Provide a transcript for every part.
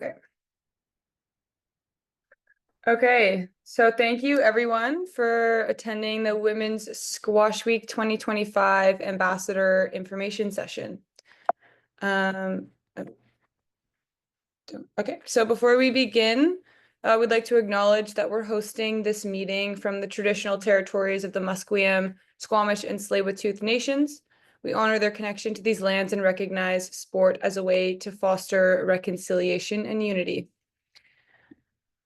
Okay. Okay, so thank you everyone for attending the Women's Squash Week 2025 Ambassador Information Session. Um, okay, so before we begin, we'd like to acknowledge that we're hosting this meeting from the traditional territories of the Musqueam, Squamish, and Tsleil-Waututh nations. We honor their connection to these lands and recognize sport as a way to foster reconciliation and unity.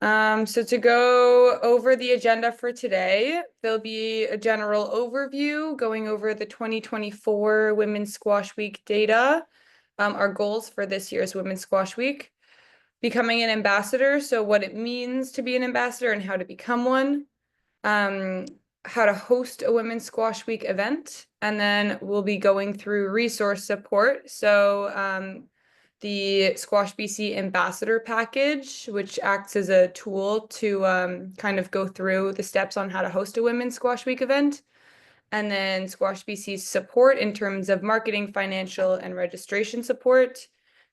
So to go over the agenda for today, there'll be a general overview going over the 2024 Women's Squash Week data, our goals for this year's Women's Squash Week, becoming an ambassador, so what it means to be an ambassador and how to become one, how to host a Women's Squash Week event, and then we'll be going through resource support. So the Squash BC Ambassador Package, which acts as a tool to kind of go through the steps on how to host a Women's Squash Week event. And then Squash BC's support in terms of marketing, financial, and registration support,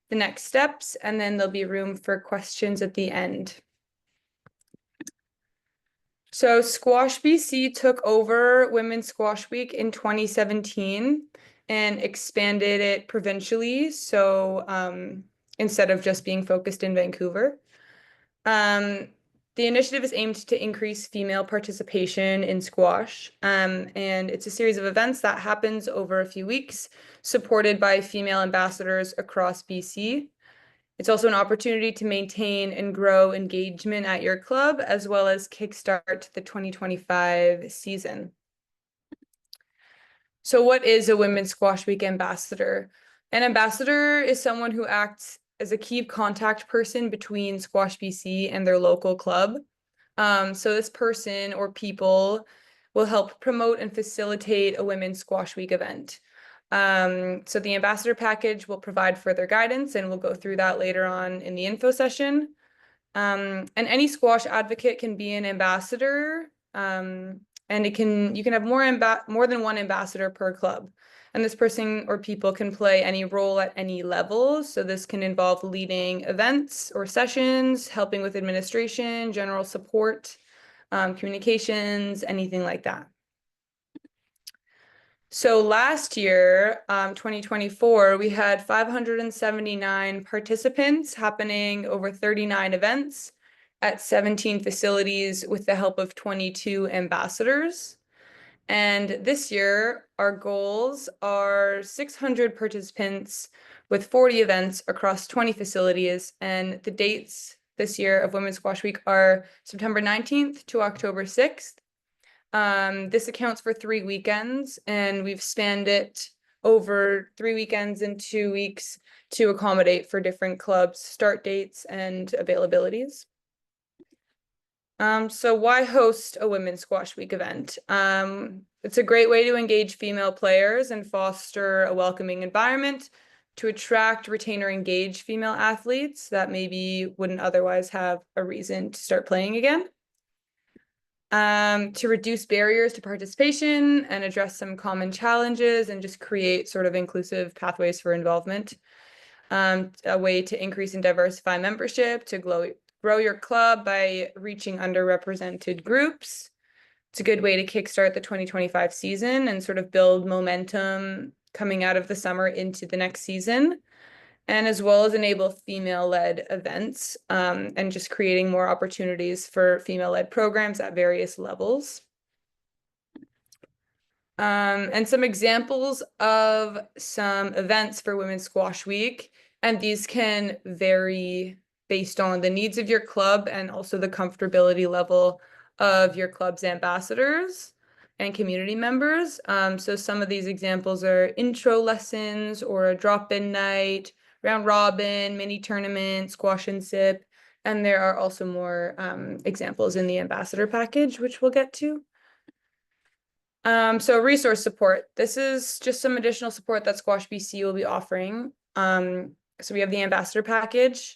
the next steps, and then there'll be room for questions at the end. So Squash BC took over Women's Squash Week in 2017 and expanded it provincially. So instead of just being focused in Vancouver. The initiative is aimed to increase female participation in squash, and it's a series of events that happens over a few weeks, supported by female ambassadors across BC. It's also an opportunity to maintain and grow engagement at your club, as well as kickstart the 2025 season. So what is a Women's Squash Week ambassador? An ambassador is someone who acts as a key contact person between Squash BC and their local club. So this person or people will help promote and facilitate a Women's Squash Week event. So the ambassador package will provide further guidance, and we'll go through that later on in the info session. And any squash advocate can be an ambassador. And you can have more than one ambassador per club. And this person or people can play any role at any level. So this can involve leading events or sessions, helping with administration, general support, communications, anything like that. So last year, 2024, we had 579 participants happening over 39 events at 17 facilities with the help of 22 ambassadors. And this year, our goals are 600 participants with 40 events across 20 facilities. And the dates this year of Women's Squash Week are September 19th to October 6th. This accounts for 3 weekends, and we've spanned it over 3 weekends and 2 weeks to accommodate for different clubs' start dates and availabilities. So why host a Women's Squash Week event? It's a great way to engage female players and foster a welcoming environment to attract, retain, or engage female athletes that maybe wouldn't otherwise have a reason to start playing again. To reduce barriers to participation and address some common challenges and just create sort of inclusive pathways for involvement. A way to increase and diversify membership, to grow your club by reaching underrepresented groups. It's a good way to kickstart the 2025 season and sort of build momentum coming out of the summer into the next season, and as well as enable female-led events and just creating more opportunities for female-led programs at various levels. And some examples of some events for Women's Squash Week, and these can vary based on the needs of your club and also the comfortability level of your club's ambassadors and community members. So some of these examples are intro lessons or a drop-in night, round robin, mini tournament, squash and sip, and there are also more examples in the ambassador package, which we'll get to. So resource support. This is just some additional support that Squash BC will be offering. So we have the ambassador package,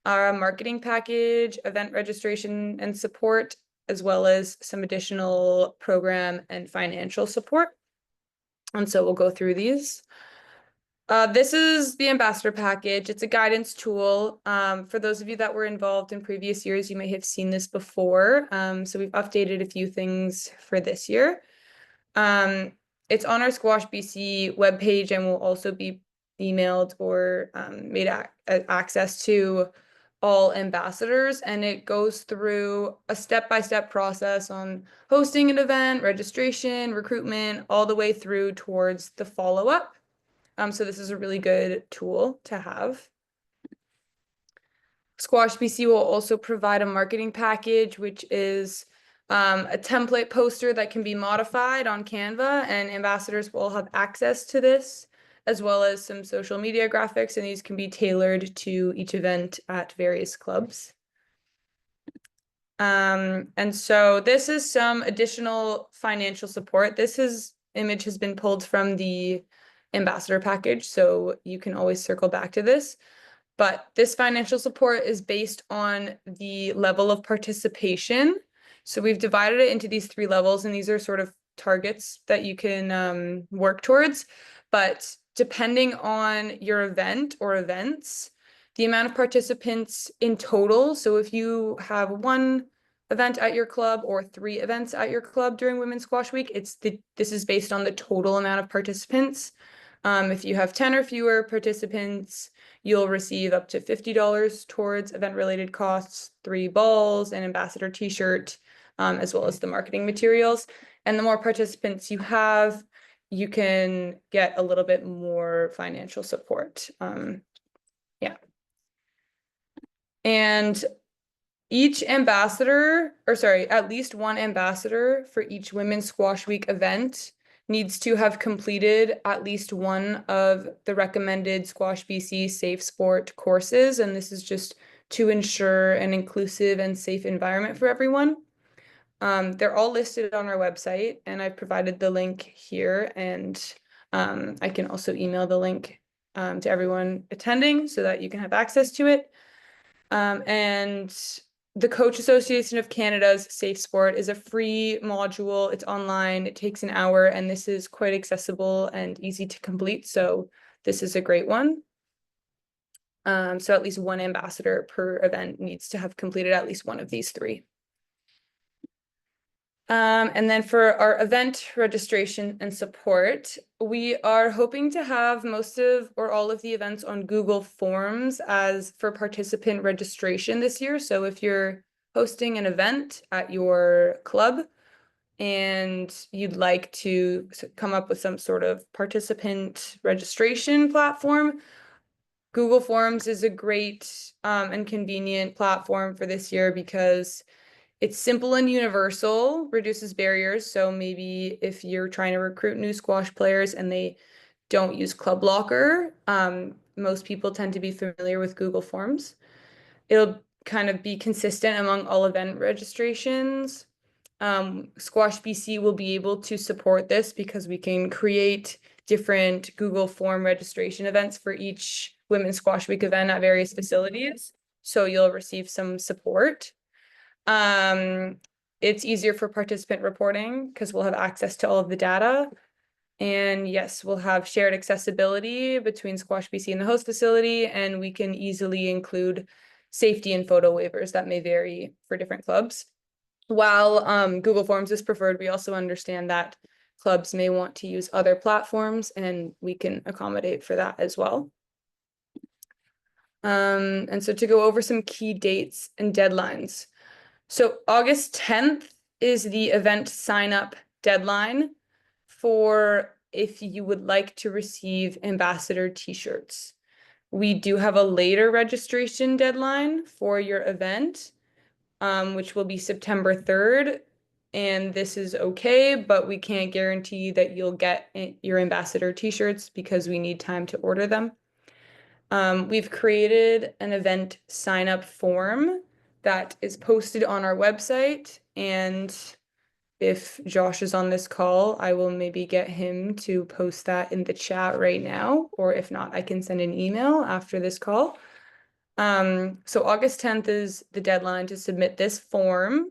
our marketing package, event registration and support, as well as some additional program and financial support. And so we'll go through these. This is the ambassador package. It's a guidance tool. For those of you that were involved in previous years, you may have seen this before. So we've updated a few things for this year. It's on our Squash BC webpage and will also be emailed or made access to all ambassadors. And it goes through a step-by-step process on hosting an event, registration, recruitment, all the way through towards the follow-up. So this is a really good tool to have. Squash BC will also provide a marketing package, which is a template poster that can be modified on Canva, and ambassadors will have access to this, as well as some social media graphics, and these can be tailored to each event at various clubs. And so this is some additional financial support. This image has been pulled from the ambassador package, so you can always circle back to this. But this financial support is based on the level of participation. So we've divided it into these 3 levels, and these are sort of targets that you can work towards. But depending on your event or events, the amount of participants in total, so if you have 1 event at your club or 3 events at your club during Women's Squash Week, this is based on the total amount of participants. If you have 10 or fewer participants, you'll receive up to $50 towards event-related costs, 3 balls, an ambassador t-shirt, as well as the marketing materials. And the more participants you have, you can get a little bit more financial support. Yeah. And each ambassador, or sorry, at least 1 ambassador for each Women's Squash Week event needs to have completed at least 1 of the recommended Squash BC Safe Sport courses, and this is just to ensure an inclusive and safe environment for everyone. They're all listed on our website, and I've provided the link here, and I can also email the link to everyone attending so that you can have access to it. And the Coach Association of Canada's Safe Sport is a free module. It's online. It takes an hour, and this is quite accessible and easy to complete. So this is a great one. So at least 1 ambassador per event needs to have completed at least 1 of these 3. And then for our event registration and support, we are hoping to have most of or all of the events on Google Forms as for participant registration this year. So if you're hosting an event at your club and you'd like to come up with some sort of participant registration platform, Google Forms is a great and convenient platform for this year because it's simple and universal, reduces barriers. So maybe if you're trying to recruit new squash players and they don't use Club Locker, most people tend to be familiar with Google Forms. It'll kind of be consistent among all event registrations. Squash BC will be able to support this because we can create different Google Form registration events for each Women's Squash Week event at various facilities. So you'll receive some support. It's easier for participant reporting because we'll have access to all of the data. And yes, we'll have shared accessibility between Squash BC and the host facility, and we can easily include safety and photo waivers that may vary for different clubs. While Google Forms is preferred, we also understand that clubs may want to use other platforms, and we can accommodate for that as well. And so to go over some key dates and deadlines. So August 10th is the event sign-up deadline for if you would like to receive ambassador t-shirts. We do have a later registration deadline for your event, which will be September 3rd. And this is okay, but we can't guarantee that you'll get your ambassador t-shirts because we need time to order them. We've created an event sign-up form that is posted on our website, and if Josh is on this call, I will maybe get him to post that in the chat right now, or if not, I can send an email after this call. So August 10th is the deadline to submit this form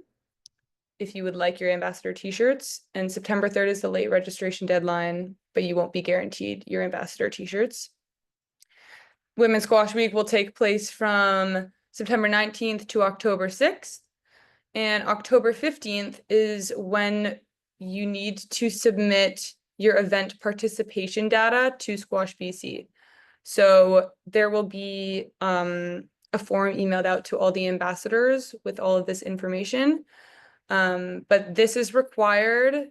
if you would like your ambassador t-shirts, and September 3rd is the late registration deadline, but you won't be guaranteed your ambassador t-shirts. Women's Squash Week will take place from September 19th to October 6th. And October 15th is when you need to submit your event participation data to Squash BC. So there will be a form emailed out to all the ambassadors with all of this information. But this is required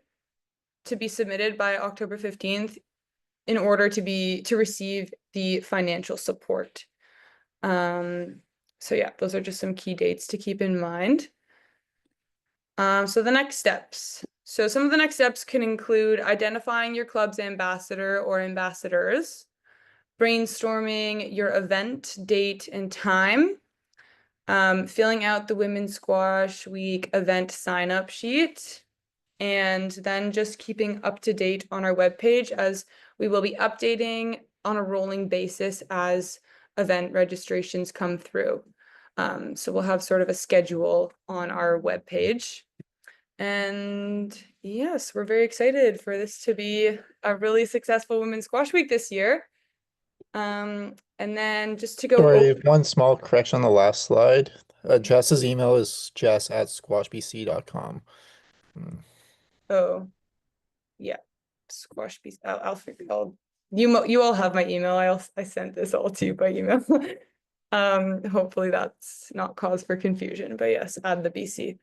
to be submitted by October 15th in order to receive the financial support. So yeah, those are just some key dates to keep in mind. So the next steps. So some of the next steps can include identifying your club's ambassador or ambassadors, brainstorming your event date and time, filling out the Women's Squash Week event sign-up sheet, and then just keeping up to date on our webpage, as we will be updating on a rolling basis as event registrations come through. So we'll have sort of a schedule on our webpage. And yes, we're very excited for this to be a really successful Women's Squash Week this year. And then just to go Sorry, over, one small correction on the last slide. Jess's email is jess@squashbc.com. oh yeah, Squash Beast. I'll figure. You all have my email. I sent this all to you by email. Hopefully that's not cause for confusion. But yes, add the BC.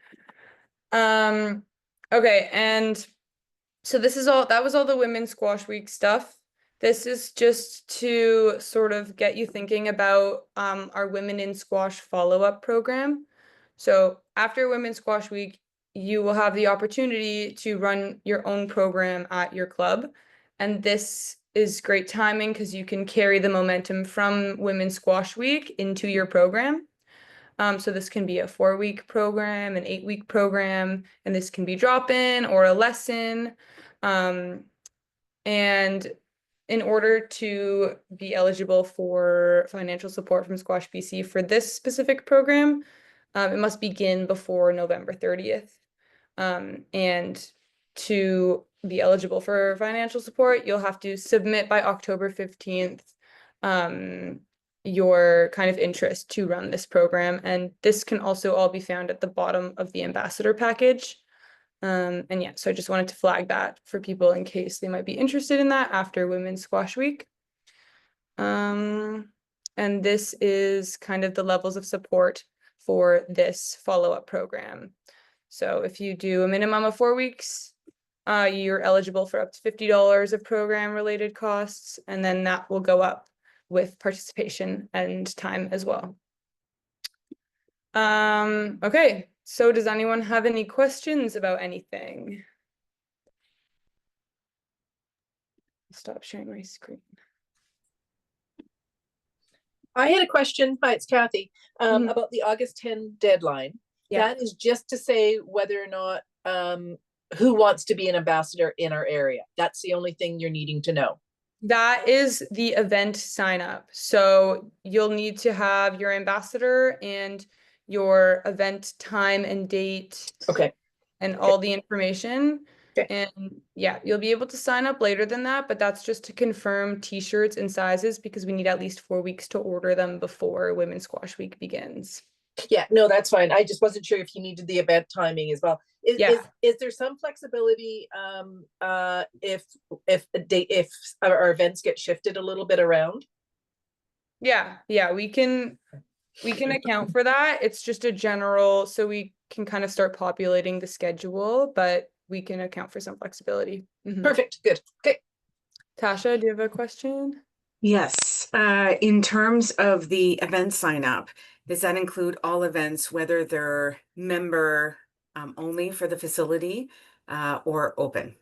Okay, and so that was all the Women's Squash Week stuff. This is just to sort of get you thinking about our Women in Squash follow-up program. So after Women's Squash Week, you will have the opportunity to run your own program at your club. And this is great timing because you can carry the momentum from Women's Squash Week into your program. So this can be a 4-week program, an 8-week program, and this can be drop-in or a lesson. And in order to be eligible for financial support from Squash BC for this specific program, it must begin before November 30th. And to be eligible for financial support, you'll have to submit by October 15th your kind of interest to run this program. And this can also all be found at the bottom of the ambassador package. And yeah, so I just wanted to flag that for people in case they might be interested in that after Women's Squash Week. And this is kind of the levels of support for this follow-up program. So if you do a minimum of 4 weeks, you're eligible for up to $50 of program-related costs, and then that will go up with participation and time as well. Okay, so does anyone have any questions about anything? Stop sharing my screen. I had a question. Hi, it's Kathy. Mhm. About the August 10 deadline. Yeah. That is just to say whether or not who wants to be an ambassador in our area. That's the only thing you're needing to know. That is the event sign up. So you'll need to have your ambassador and your event time and date Okay. and all the information. Okay. And yeah, you'll be able to sign up later than that, but that's just to confirm t-shirts and sizes because we need at least 4 weeks to order them before Women's Squash Week begins. Yeah, no, that's fine. I just wasn't sure if you needed the event timing as well. Is there some flexibility if our events get shifted a little bit around? Yeah, we can account for that. It's just a general, so we can kind of start populating the schedule, but we can account for some flexibility. Perfect. Good. Okay. Tasha, do you have a question? Yes. In terms of the event sign up, does that include all events, whether they're member only for the facility or open?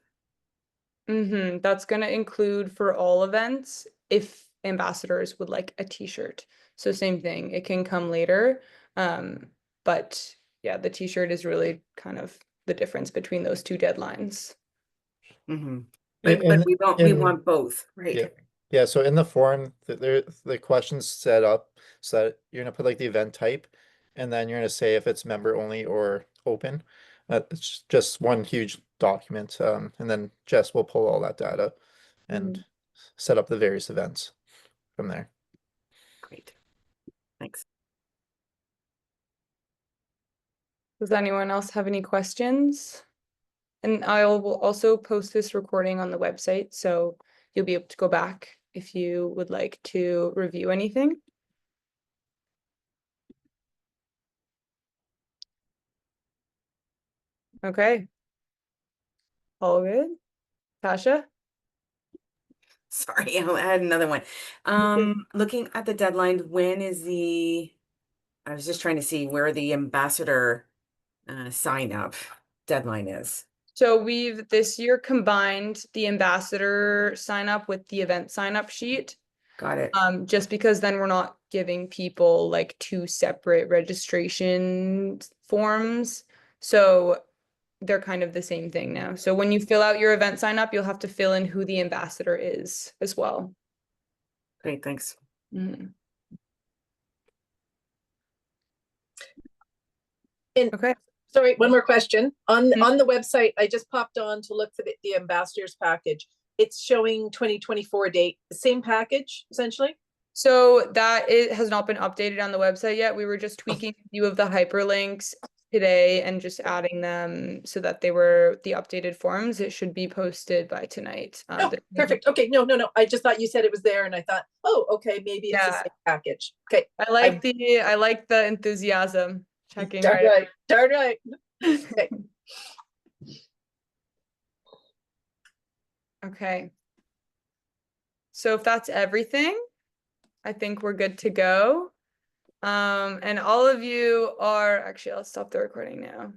That's going to include for all events if ambassadors would like a t-shirt. So same thing, it can come later. But yeah, the t-shirt is really kind of the difference between those two deadlines. But we want both, right? Yeah, so in the form the questions set up so that you're gonna put like the event type, and then you're gonna say if it's member only or open. It's just one huge document, and then Jess will pull all that data and set up the various events from there. Great. Thanks. Does anyone else have any questions? And I will also post this recording on the website, so you'll be able to go back if you would like to review anything. Okay. All good. Tasha? Sorry, I had another one. Looking at the deadline, when is I was just trying to see where the ambassador sign up deadline is. So we've this year combined the ambassador sign up with the event sign up sheet. Got it. Just because then we're not giving people like two separate registration forms. So they're kind of the same thing now. So when you fill out your event sign up, you'll have to fill in who the ambassador is as well. Great, thanks. Mhm. And Okay. sorry, one more question. On Mhm. the website, I just popped on to look for the ambassadors package. It's showing 2024 date, the same package essentially. So that it has not been updated on the website yet. We were just tweaking a few of the hyperlinks today and just adding them so that they were the updated forms. It should be posted by tonight. Oh, perfect. Okay, no. I just thought you said it was there, and I thought, oh, okay, maybe it's the Yeah. same package. Okay, I like the enthusiasm. Checking darn right, darn right. Okay. Okay. So if that's everything, I think we're good to go. And all of you are actually, I'll stop the recording now.